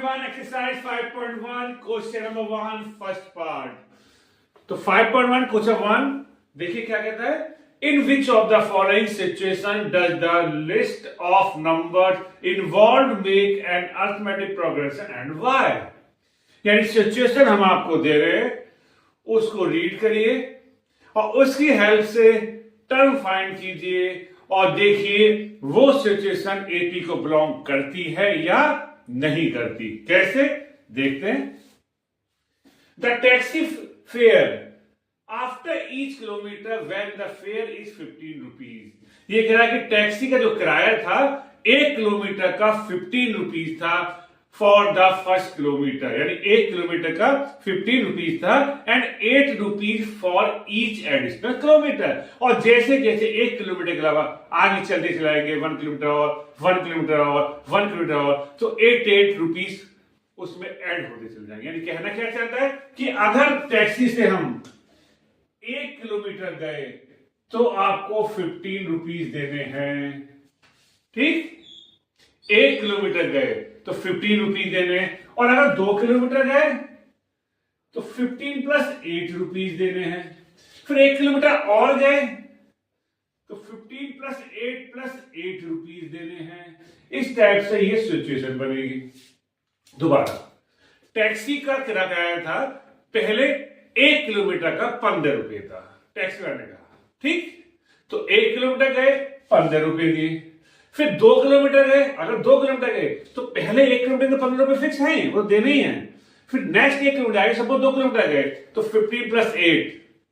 5.1 exercise 5.1 question number 1 first part. तो 5.1 question 1 देखिए क्या कहता है, in which of the following situation does the list of numbers involved make an arithmetic progression and why. यानी situation हम आपको दे रहे हैं, उसको रीड करिए और उसकी हेल्प से टर्म फाइंड कीजिए और देखिए वो सिचुएशन एपी को बिलोंग करती है या नहीं करती। कैसे देखते हैं। The taxi fare after each kilometre when the fair is 15 rupees. ये कह रहा है कि टैक्सी का जो किराया था 1 किलोमीटर का 15 रुपीज था फॉर द फर्स्ट किलोमीटर, यानी 1 किलोमीटर का 15 रुपीज था and 8 rupees for each additional kilometre. और जैसे जैसे 1 किलोमीटर के अलावा आगे चलते चलाएंगे 1 किलोमीटर और 1 किलोमीटर और 1 किलोमीटर और, तो 8 रुपीज उसमें ऐड होते चल जाएंगे। यानी कहना क्या चाहता है कि अगर टैक्सी से हम 1 किलोमीटर गए तो आपको 15 रुपीज देने हैं, ठीक। 1 किलोमीटर गए तो 15 रुपीज देने, और अगर 2 किलोमीटर गए तो 15 प्लस 8 रुपीज देने हैं। फिर 1 किलोमीटर और गए तो 15 प्लस 8 रुपीज देने हैं। इस टाइप से ये सिचुएशन बनेगी। दोबारा, टैक्सी का किराया था पहले 1 किलोमीटर का 15 रुपए था टैक्सी वाले का, ठीक। तो 1 किलोमीटर गए 15 रुपए दिए, फिर 2 किलोमीटर गए, अगर 2 किलोमीटर गए तो पहले 1 किलोमीटर के 15 रुपए फिक्स हैं, वो देने ही हैं। फिर नेक्स्ट 1 किलोमीटर आगे, सपोज 2 किलोमीटर गए तो 15 प्लस 8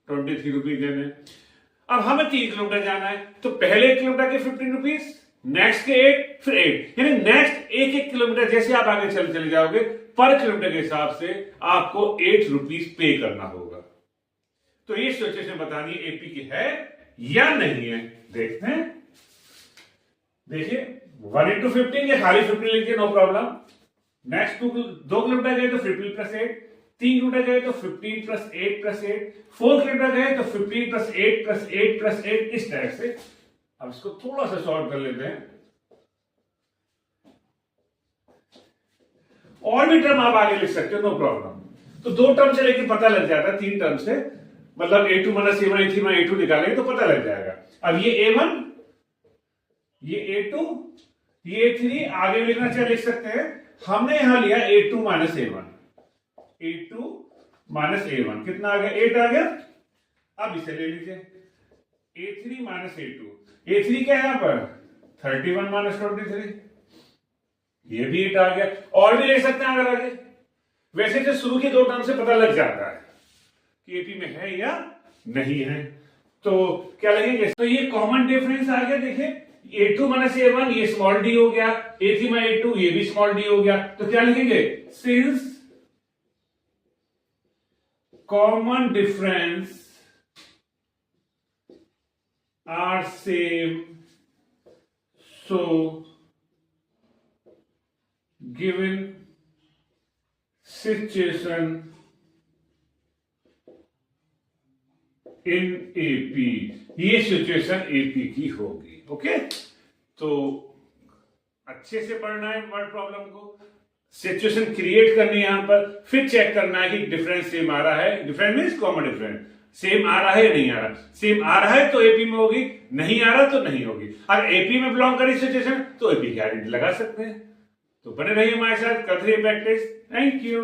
23 रुपीज देने। अब हमें 3 किलोमीटर जाना है तो पहले 1 किलोमीटर के 15 रुपीज, नेक्स्ट के 8, फिर 8, यानी नेक्स्ट 1 किलोमीटर जैसे आप आगे चले जाओगे पर किलोमीटर के हिसाब से आपको 8 रुपीज पे करना होगा। तो ये सिचुएशन बतानी एपी की है या नहीं है, देखते हैं। देखिए 1 into 15 या खाली 15 लिखिए, नो प्रॉब्लम। नेक्स्ट 2 किलोमीटर गए तो 15 प्लस 8, 3 किलोमीटर गए तो 15 प्लस 8 प्लस 8, 4 किलोमीटर गए तो 15 प्लस 8 प्लस 8 प्लस 8, इस टाइप से। अब इसको थोड़ा सा सॉल्व कर लेते हैं। और भी टर्म आप आगे लिख सकते हो, नो प्रॉब्लम। तो 2 टर्म से लेकिन पता लग जाता है, 3 टर्म से मतलब a2 minus a1 a3 minus a2 निकालेंगे तो पता लग जाएगा। अब ये a1, ये a2, ये a3, आगे लिखना चाहिए लिख सकते हैं। हमने यहां लिया a2 minus a1, a2 minus a1 कितना आ गया, 8 आ गया। अब इसे ले लीजिए a3 माइनस a2, a3 क्या है यहां पर 31 माइनस 23, ये भी 8 आ गया। और भी ले सकते हैं अगर आगे। वैसे जो शुरू के 2 टर्म से पता लग जाता है कि एपी में है या नहीं है। तो क्या लगेंगे, तो ये कॉमन डिफरेंस आ गया। देखिए a2 माइनस a1 ये स्मॉल डी हो गया, a3 माइनस a2 ये भी स्मॉल डी हो गया। तो क्या लिखेंगे, since common difference are same so given situation in AP, ये सिचुएशन एपी की होगी। ओके, तो अच्छे से पढ़ना है वर्ड प्रॉब्लम को, सिचुएशन क्रिएट करनी है यहां पर, फिर चेक करना है कि डिफरेंस सेम आ रहा है। Difference means common difference, same आ रहा है या नहीं आ रहा। सेम आ रहा है तो एपी में होगी, नहीं आ रहा तो नहीं होगी। अगर एपी में बिलोंग करी सिचुएशन तो एपी की आइडेंटिटी लगा सकते हैं। तो बने रहिए हमारे साथ, करते रहिए प्रैक्टिस। Thank you.